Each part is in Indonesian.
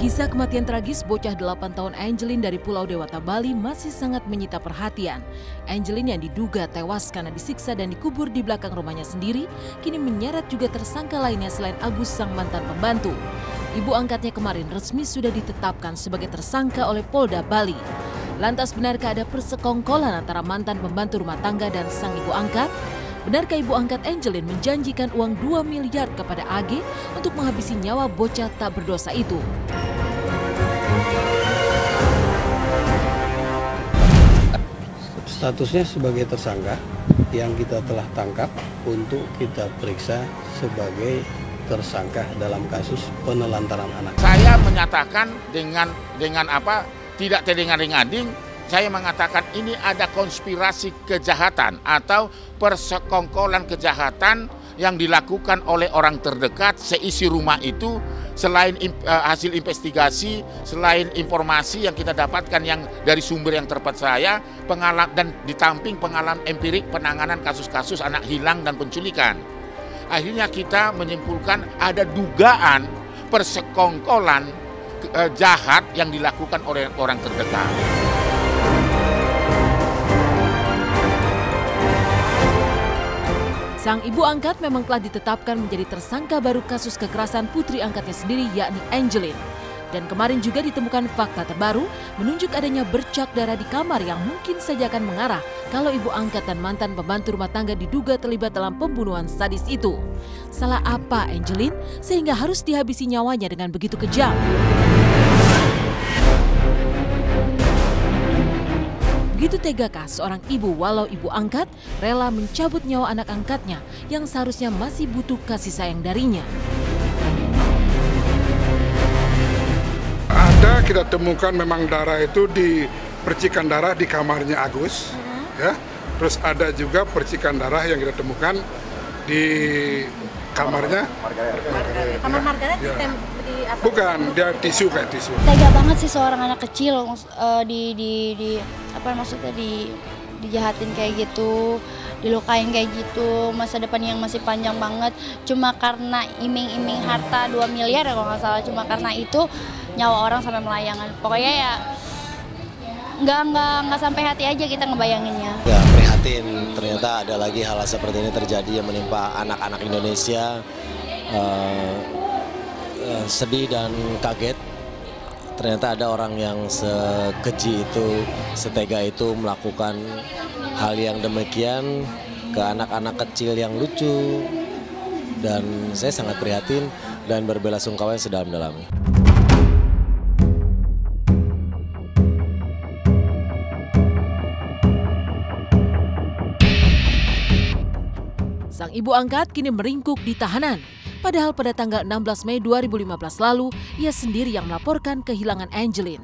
Kisah kematian tragis bocah 8 tahun Angelin dari Pulau Dewata, Bali masih sangat menyita perhatian. Angelin yang diduga tewas karena disiksa dan dikubur di belakang rumahnya sendiri, kini menyeret juga tersangka lainnya selain Agus sang mantan pembantu. Ibu angkatnya kemarin resmi sudah ditetapkan sebagai tersangka oleh Polda Bali. Lantas benarkah ada persekongkolan antara mantan pembantu rumah tangga dan sang ibu angkat? Benarkah ibu angkat Angelin menjanjikan uang 2 miliar kepada AG untuk menghabisi nyawa bocah tak berdosa itu? Statusnya sebagai tersangka yang kita telah tangkap untuk kita periksa sebagai tersangka dalam kasus penelantaran anak. Saya menyatakan dengan tidak terdingan-dingading, saya mengatakan ini ada konspirasi kejahatan atau persekongkolan kejahatan yang dilakukan oleh orang terdekat seisi rumah itu. Selain hasil investigasi, selain informasi yang kita dapatkan yang dari sumber yang terpercaya, pengalaman dan ditamping pengalaman empirik penanganan kasus-kasus anak hilang dan penculikan. Akhirnya kita menyimpulkan ada dugaan persekongkolan jahat yang dilakukan oleh orang terdekat. Sang ibu angkat memang telah ditetapkan menjadi tersangka baru kasus kekerasan putri angkatnya sendiri, yakni Angelin. Dan kemarin juga ditemukan fakta terbaru menunjuk adanya bercak darah di kamar yang mungkin saja akan mengarah kalau ibu angkat dan mantan pembantu rumah tangga diduga terlibat dalam pembunuhan sadis itu. Salah apa Angelin sehingga harus dihabisi nyawanya dengan begitu kejam? Begitu tegakah seorang ibu walau ibu angkat rela mencabut nyawa anak angkatnya yang seharusnya masih butuh kasih sayang darinya? Ada kita temukan memang darah itu di percikan darah di kamarnya Agus, ya. Terus ada juga percikan darah yang kita temukan di kamarnya Margaret. Kamar Margaret ya. di apa? Bukan, dia tisu kayak tisu. Tega banget sih seorang anak kecil dijahatin kayak gitu, dilukain kayak gitu, masa depan yang masih panjang banget. Cuma karena iming-iming harta 2 miliar ya kalau nggak salah, cuma karena itu nyawa orang sampai melayangan. Pokoknya ya nggak sampai hati aja kita ngebayanginnya. Ya prihatin, ternyata ada lagi hal seperti ini terjadi yang menimpa anak-anak Indonesia. Sedih dan kaget. Ternyata ada orang yang sekeji itu, setega itu melakukan hal yang demikian ke anak-anak kecil yang lucu. Dan saya sangat prihatin dan berbelasungkawa yang sedalam-dalamnya. Sang ibu angkat kini meringkuk di tahanan. Padahal pada tanggal 16 Mei 2015 lalu, ia sendiri yang melaporkan kehilangan Angelin.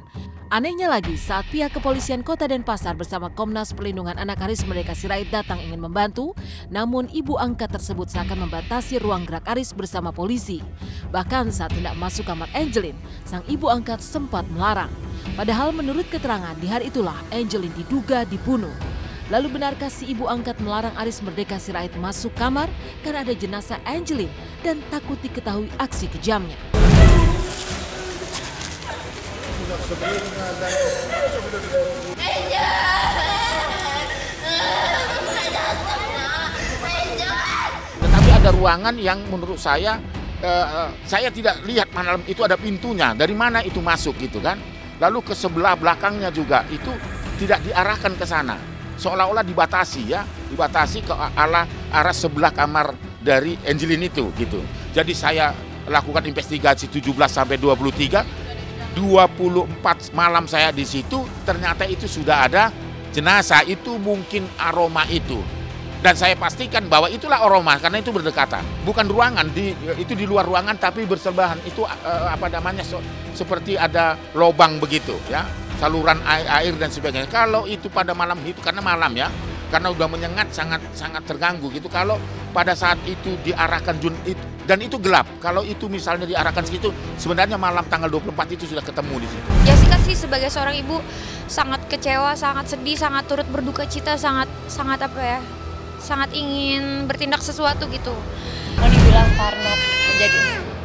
Anehnya lagi, saat pihak kepolisian Kota Denpasar bersama Komnas Perlindungan Anak Aris Merdeka Sirait datang ingin membantu, namun ibu angkat tersebut seakan membatasi ruang gerak Aris bersama polisi. Bahkan saat hendak masuk kamar Angelin, sang ibu angkat sempat melarang. Padahal menurut keterangan, di hari itulah Angelin diduga dibunuh. Lalu benarkah si ibu angkat melarang Aris Merdeka Sirait masuk kamar karena ada jenazah Angelin dan takut diketahui aksi kejamnya? Tetapi ada ruangan yang menurut saya tidak lihat malam itu ada pintunya, dari mana itu masuk gitu kan. Lalu ke sebelah belakangnya juga itu tidak diarahkan ke sana. Seolah-olah dibatasi ke arah sebelah kamar dari Angelin itu gitu. Jadi saya lakukan investigasi 17 sampai 24 malam saya di situ, ternyata itu sudah ada jenazah, itu mungkin aroma itu. Dan saya pastikan bahwa itulah aroma karena itu berdekatan. Bukan ruangan, itu di luar ruangan tapi bersebelahan. Itu seperti ada lubang begitu ya. Saluran air dan sebagainya. Kalau itu pada malam itu karena malam ya, karena udah menyengat sangat terganggu gitu. Kalau pada saat itu diarahkan dan itu gelap. Kalau itu misalnya diarahkan segitu, sebenarnya malam tanggal 24 itu sudah ketemu di situ. Jessica sih sebagai seorang ibu sangat kecewa, sangat sedih, sangat turut berduka cita, sangat ingin bertindak sesuatu gitu. Mau dibilang Parno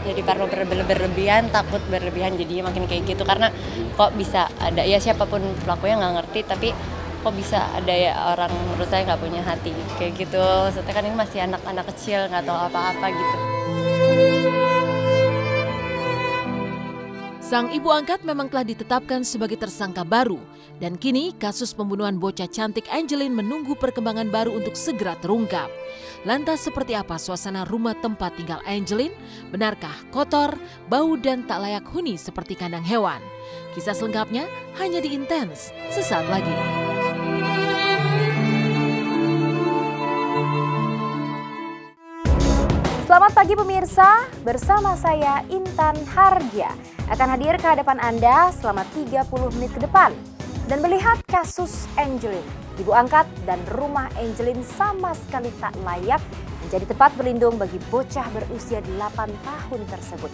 Jadi parno berlebihan, takut berlebihan, jadinya makin kayak gitu. Karena kok bisa ada, ya siapapun pelakunya nggak ngerti, tapi kok bisa ada ya orang menurut saya nggak punya hati kayak gitu. Maksudnya kan ini masih anak-anak kecil, nggak tahu apa-apa gitu. Sang ibu angkat memang telah ditetapkan sebagai tersangka baru. Dan kini kasus pembunuhan bocah cantik Angeline menunggu perkembangan baru untuk segera terungkap. Lantas seperti apa suasana rumah tempat tinggal Angeline? Benarkah kotor, bau dan tak layak huni seperti kandang hewan? Kisah selengkapnya hanya di Intens sesaat lagi. Selamat pagi pemirsa, bersama saya Intan Harja akan hadir ke hadapan Anda selama 30 menit ke depan dan melihat kasus Angeline. Ibu angkat dan rumah Angeline sama sekali tak layak menjadi tempat berlindung bagi bocah berusia 8 tahun tersebut.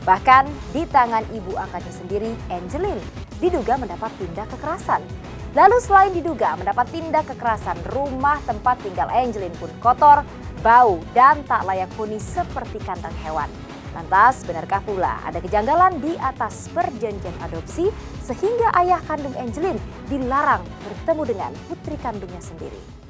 Bahkan di tangan ibu angkatnya sendiri, Angeline diduga mendapat tindak kekerasan. Lalu selain diduga mendapat tindak kekerasan, rumah tempat tinggal Angeline pun kotor, bau, dan tak layak huni seperti kandang hewan. Lantas, benarkah pula ada kejanggalan di atas perjanjian adopsi sehingga ayah kandung Angeline dilarang bertemu dengan putri kandungnya sendiri?